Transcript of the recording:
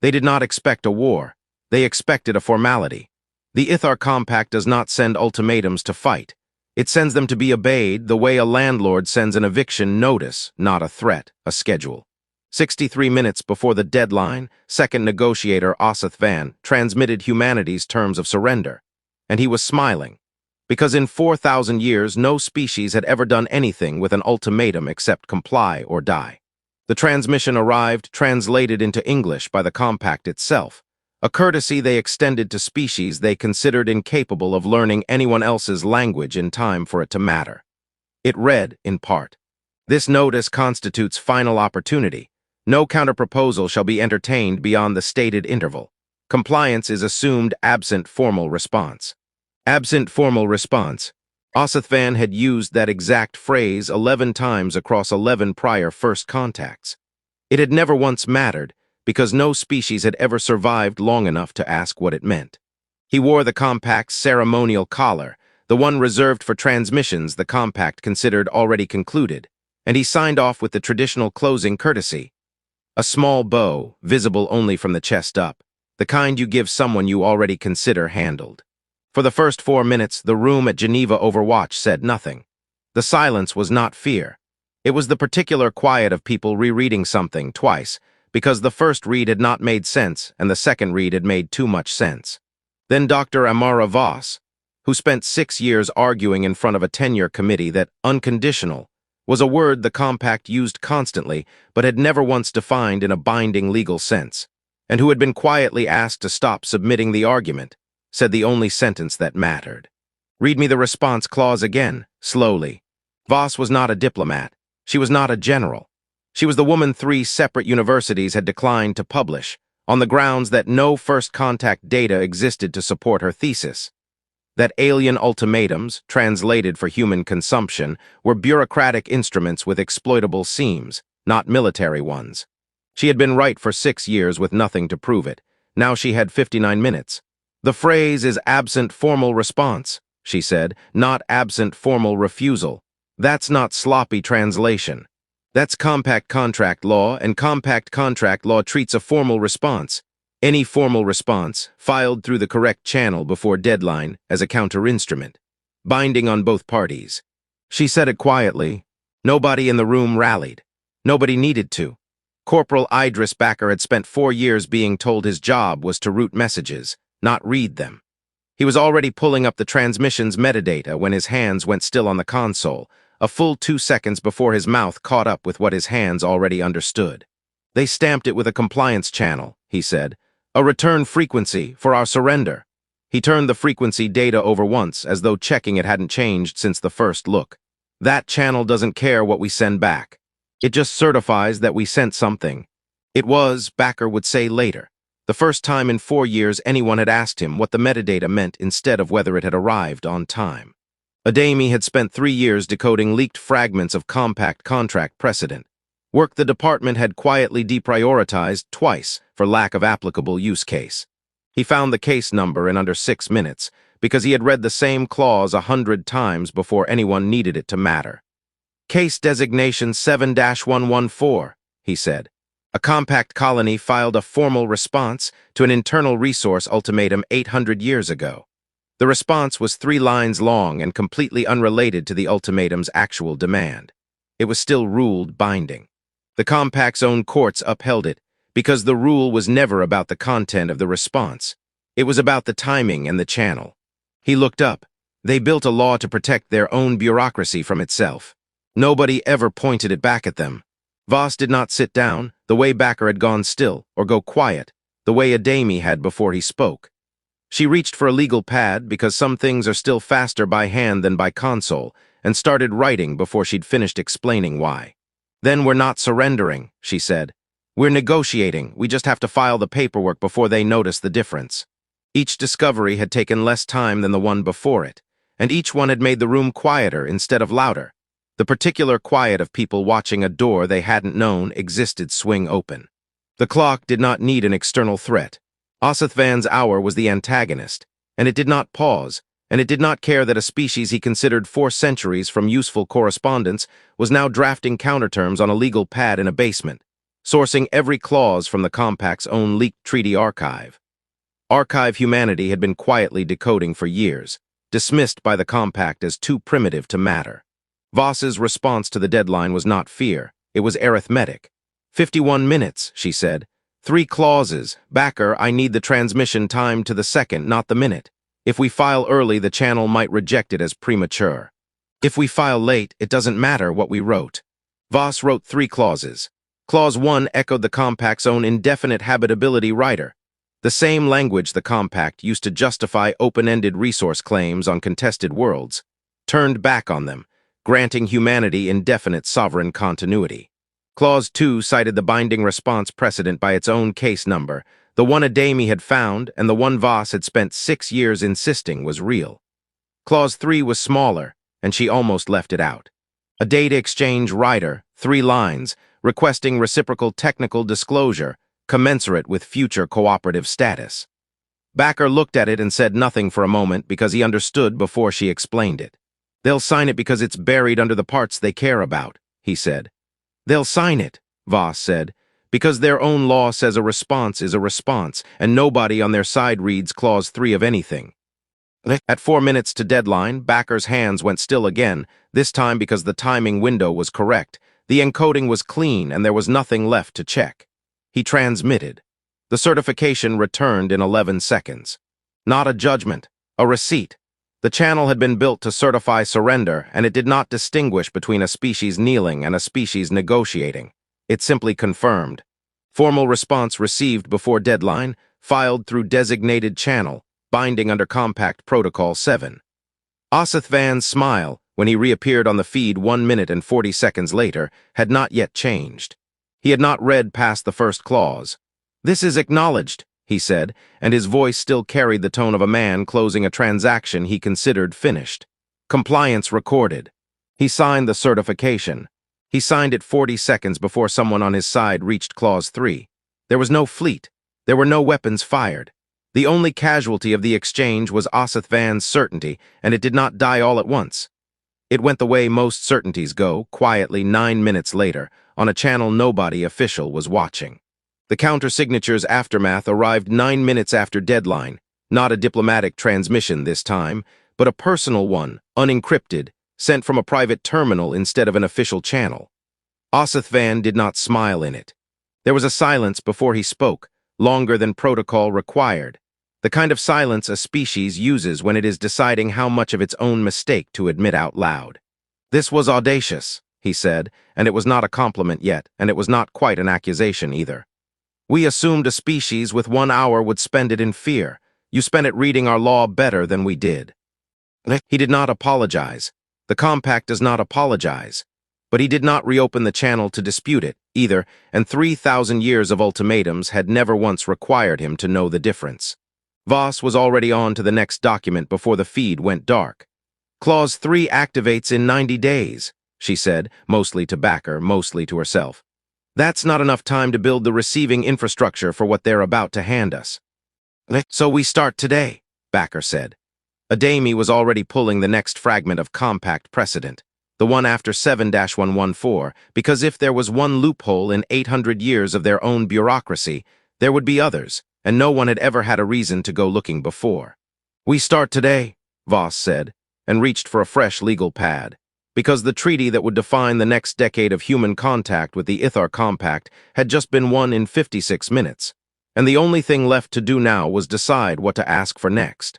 They did not expect a war. They expected a formality. The Ithar Compact does not send ultimatums to fight. It sends them to be obeyed the way a landlord sends an eviction notice, not a threat, a schedule. 63 minutes before the deadline, second negotiator Osith Van transmitted humanity's terms of surrender. And he was smiling, because in 4,000 years no species had ever done anything with an ultimatum except comply or die. The transmission arrived translated into English by the compact itself, a courtesy they extended to species they considered incapable of learning anyone else's language in time for it to matter. It read, in part, "This notice constitutes final opportunity. No counterproposal shall be entertained beyond the stated interval. Compliance is assumed absent formal response." Absent formal response. Osith Van had used that exact phrase 11 times across 11 prior first contacts. It had never once mattered, because no species had ever survived long enough to ask what it meant. He wore the compact's ceremonial collar, the one reserved for transmissions the compact considered already concluded, and he signed off with the traditional closing courtesy. A small bow, visible only from the chest up, the kind you give someone you already consider handled. For the first 4 minutes, the room at Geneva Overwatch said nothing. The silence was not fear. It was the particular quiet of people rereading something twice, because the first read had not made sense and the second read had made too much sense. Then Dr. Amara Voss, who spent 6 years arguing in front of a tenure committee that unconditional was a word the compact used constantly but had never once defined in a binding legal sense, and who had been quietly asked to stop submitting the argument, said the only sentence that mattered. "Read me the response clause again," slowly. Voss was not a diplomat. She was not a general. She was the woman 3 separate universities had declined to publish, on the grounds that no first contact data existed to support her thesis. That alien ultimatums, translated for human consumption, were bureaucratic instruments with exploitable seams, not military ones. She had been right for 6 years with nothing to prove it. Now she had 59 minutes. "The phrase is absent formal response," she said, "not absent formal refusal. That's not sloppy translation. That's compact contract law, and compact contract law treats a formal response, any formal response, filed through the correct channel before deadline, as a counter-instrument, binding on both parties." She said it quietly. Nobody in the room rallied. Nobody needed to. Corporal Idris Bakker had spent 4 years being told his job was to route messages, not read them. He was already pulling up the transmission's metadata when his hands went still on the console, a full 2 seconds before his mouth caught up with what his hands already understood. "They stamped it with a compliance channel," he said. "A return frequency for our surrender." He turned the frequency data over once, as though checking it hadn't changed since the first look. "That channel doesn't care what we send back. It just certifies that we sent something." It was, Bakker would say later, the first time in 4 years anyone had asked him what the metadata meant instead of whether it had arrived on time. Ademi had spent 3 years decoding leaked fragments of compact contract precedent, work the department had quietly deprioritized twice for lack of applicable use case. He found the case number in under 6 minutes because he had read the same clause 100 times before anyone needed it to matter. "Case designation 7-114, he said. "A compact colony filed a formal response to an internal resource ultimatum 800 years ago. The response was 3 lines long and completely unrelated to the ultimatum's actual demand. It was still ruled binding. The compact's own courts upheld it because the rule was never about the content of the response. It was about the timing and the channel." He looked up. They built a law to protect their own bureaucracy from itself. Nobody ever pointed it back at them. Voss did not sit down, the way Bakker had gone still, or go quiet, the way Ademi had before he spoke. She reached for a legal pad because some things are still faster by hand than by console, and started writing before she'd finished explaining why. "Then we're not surrendering," she said. "We're negotiating. We just have to file the paperwork before they notice the difference." Each discovery had taken less time than the one before it, and each one had made the room quieter instead of louder. The particular quiet of people watching a door they hadn't known existed swing open. The clock did not need an external threat. Osith Van's hour was the antagonist, and it did not pause, and it did not care that a species he considered 4 centuries from useful correspondence was now drafting counterterms on a legal pad in a basement. sourcing every clause from the Compact's own leaked treaty archive. Archive humanity had been quietly decoding for years, dismissed by the Compact as too primitive to matter. Voss's response to the deadline was not fear, it was arithmetic. 51 minutes, she said. 3 clauses. Backer, I need the transmission time to the second, not the minute. If we file early, the channel might reject it as premature. If we file late, it doesn't matter what we wrote. Voss wrote 3 clauses. Clause 1 echoed the Compact's own indefinite habitability rider, the same language the Compact used to justify open-ended resource claims on contested worlds, turned back on them, granting humanity indefinite sovereign continuity. Clause 2 cited the binding response precedent by its own case number, the one Adami had found and the one Voss had spent 6 years insisting was real. Clause 3 was smaller, and she almost left it out. A data exchange rider, 3 lines, requesting reciprocal technical disclosure, commensurate with future cooperative status. Backer looked at it and said nothing for a moment because he understood before she explained it. They'll sign it because it's buried under the parts they care about, he said. They'll sign it, Voss said, because their own law says a response is a response, and nobody on their side reads Clause 3 of anything. At 4 minutes to deadline, Backer's hands went still again, this time because the timing window was correct. The encoding was clean and there was nothing left to check. He transmitted. The certification returned in 11 seconds. Not a judgment, a receipt. The channel had been built to certify surrender, and it did not distinguish between a species kneeling and a species negotiating. It simply confirmed. Formal response received before deadline, filed through designated channel, binding under Compact Protocol 7. Osith Van's smile, when he reappeared on the feed 1 minute and 40 seconds later, had not yet changed. He had not read past the first clause. This is acknowledged, he said, and his voice still carried the tone of a man closing a transaction he considered finished. Compliance recorded. He signed the certification. He signed it 40 seconds before someone on his side reached Clause 3. There was no fleet. There were no weapons fired. The only casualty of the exchange was Osith Van's certainty, and it did not die all at once. It went the way most certainties go, quietly 9 minutes later, on a channel nobody official was watching. The countersignature's aftermath arrived 9 minutes after deadline, not a diplomatic transmission this time, but a personal one, unencrypted, sent from a private terminal instead of an official channel. Osith Van did not smile in it. There was a silence before he spoke, longer than protocol required, the kind of silence a species uses when it is deciding how much of its own mistake to admit out loud. This was audacious, he said, and it was not a compliment yet, and it was not quite an accusation either. We assumed a species with 1 hour would spend it in fear. You spent it reading our law better than we did. He did not apologize. The Compact does not apologize. But he did not reopen the channel to dispute it, either, and 3,000 years of ultimatums had never once required him to know the difference. Voss was already on to the next document before the feed went dark. Clause 3 activates in 90 days, she said, mostly to Backer, mostly to herself. That's not enough time to build the receiving infrastructure for what they're about to hand us. So we start today, Backer said. Adami was already pulling the next fragment of Compact precedent, the one after 7-114, because if there was one loophole in 800 years of their own bureaucracy, there would be others, and no one had ever had a reason to go looking before. We start today, Voss said, and reached for a fresh legal pad, because the treaty that would define the next decade of human contact with the Ithar Compact had just been won in 56 minutes, and the only thing left to do now was decide what to ask for next.